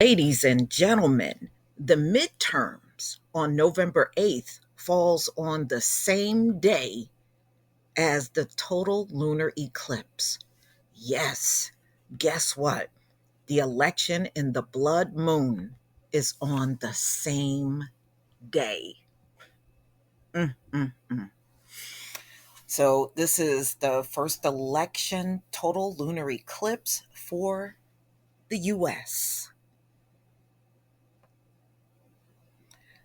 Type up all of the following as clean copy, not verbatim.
Ladies and gentlemen, the midterms on November 8th falls on the same day as the total lunar eclipse. Yes, guess what? The election in the blood moon is on the same day. Mm, mm, mm. So, this is the first election total lunar eclipse for the US.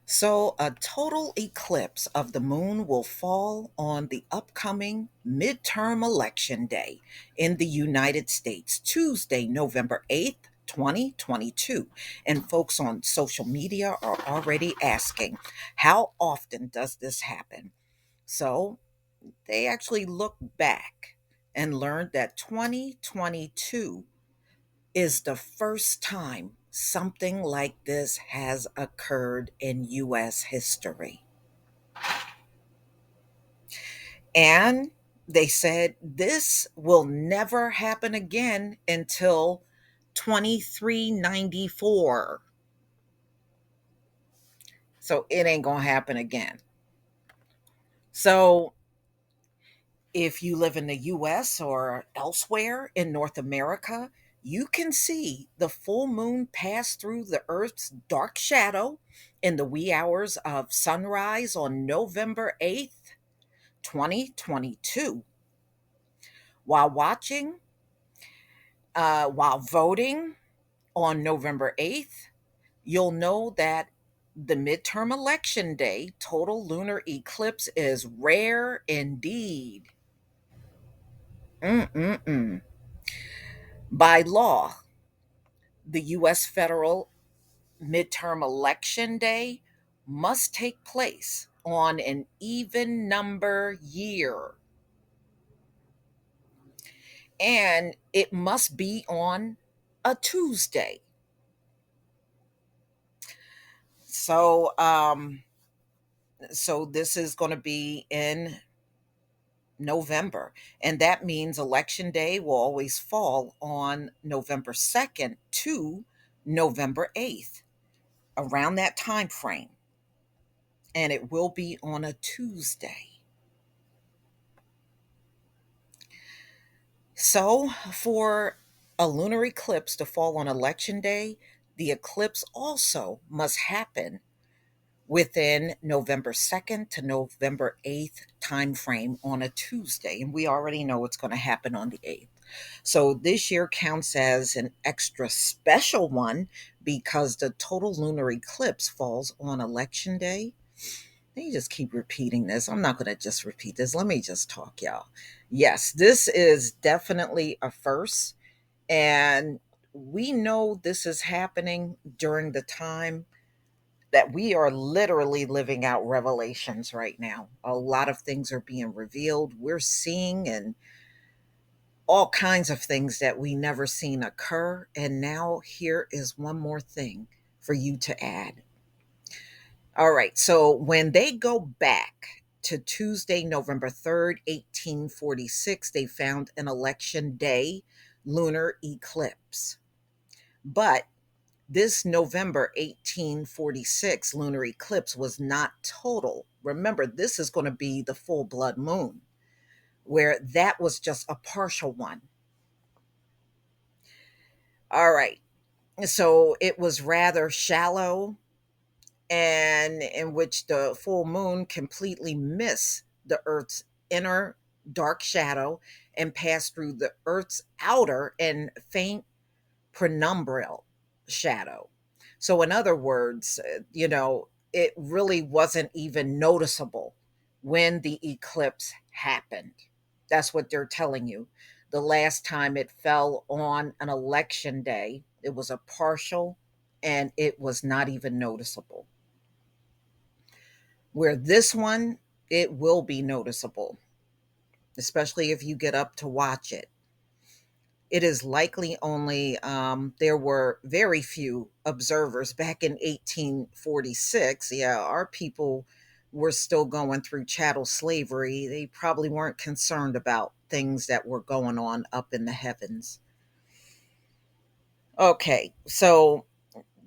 So, a total eclipse of the moon will fall on the upcoming midterm election day in the United States, Tuesday, November 8th, 2022. And folks on social media are already asking, how often does this happen? So, they actually looked back and learned that 2022 is the first time something like this has occurred in US history. And they said this will never happen again until 2394. So it ain't going to happen again. So if you live in the US or elsewhere in North America, you can see the full moon pass through the Earth's dark shadow in the wee hours of sunrise on November 8th, 2022. While watching, while voting on November 8th, you'll know that the midterm election day total lunar eclipse is rare indeed. Mm-mm-mm. By law, the US federal midterm election day must take place on an even number year, and it must be on a Tuesday. So so this is going to be in November, and that means election day will always fall on November 2nd to November 8th, around that time frame, and it will be on a Tuesday. So, for a lunar eclipse to fall on election day, the eclipse also must happen within November 2nd to November 8th time frame on a Tuesday, and we already know it's going to happen on the 8th. So this year counts as an extra special one because the total lunar eclipse falls on election day. Let me just keep repeating this. I'm not going to just repeat this. Let me just talk, y'all. Yes, this is definitely a first. And we know this is happening during the time that we are literally living out revelations right now. A lot of things are being revealed. We're seeing and all kinds of things that we never seen occur. And now here is one more thing for you to add. All right. So when they go back to Tuesday, November 3rd, 1846, they found an election day lunar eclipse. But this November 1846 lunar eclipse was not total. Remember, this is going to be the full blood moon, where that was just a partial one. All right. So it was rather shallow, and in which the full moon completely missed the Earth's inner dark shadow and passed through the Earth's outer and faint penumbral shadow. So, in other words, it really wasn't even noticeable when the eclipse happened. That's what they're telling you. The last time it fell on an election day, it was a partial and it was not even noticeable. Where this one, it will be noticeable, especially if you get up to watch it. It is likely only there were very few observers back in 1846. Yeah, our people were still going through chattel slavery. They probably weren't concerned about things that were going on up in the heavens. Okay, so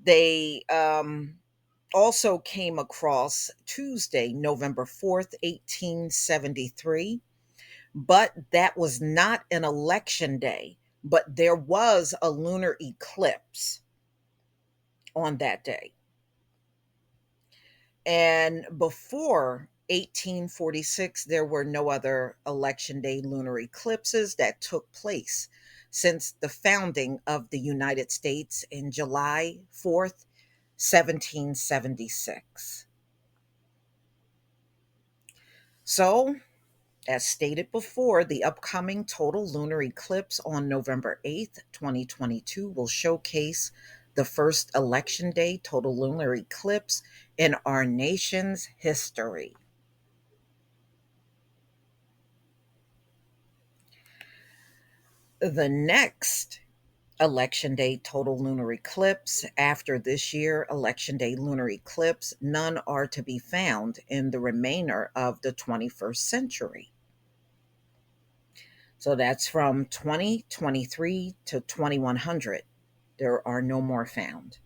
They also came across Tuesday, November 4th, 1873, but that was not an election day, but there was a lunar eclipse on that day. And before 1846, there were no other election day lunar eclipses that took place since the founding of the United States in July 4th, 1776. So, as stated before, the upcoming total lunar eclipse on November 8th, 2022 will showcase the first election day total lunar eclipse in our nation's history. The next election day total lunar eclipse after this year election day lunar eclipse, none are to be found in the remainder of the 21st century. So that's from 2023 to 2100. There are no more found.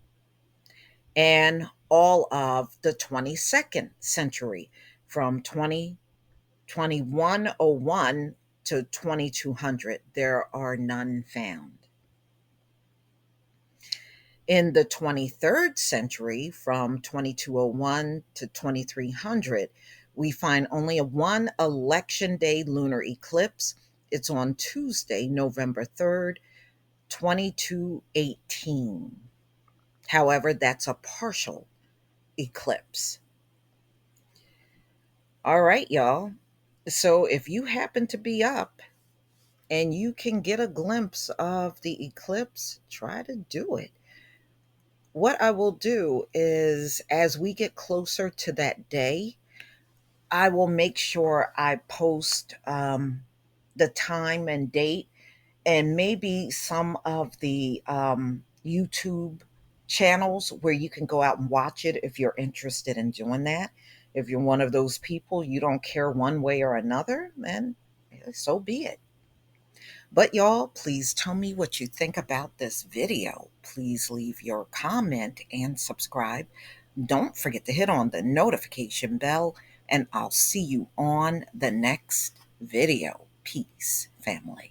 And all of the 22nd century from 2101 to 2200, there are none found. In the 23rd century, from 2201 to 2300, we find only a one election day lunar eclipse. It's on Tuesday, November 3rd, 2218. However, that's a partial eclipse. All right, y'all. So if you happen to be up and you can get a glimpse of the eclipse, try to do it. What I will do is, as we get closer to that day, I will make sure I post the time and date, and maybe some of the YouTube channels where you can go out and watch it if you're interested in doing that. If you're one of those people, you don't care one way or another, then so be it. But y'all, please tell me what you think about this video. Please leave your comment and subscribe. Don't forget to hit on the notification bell, and I'll see you on the next video. Peace, family.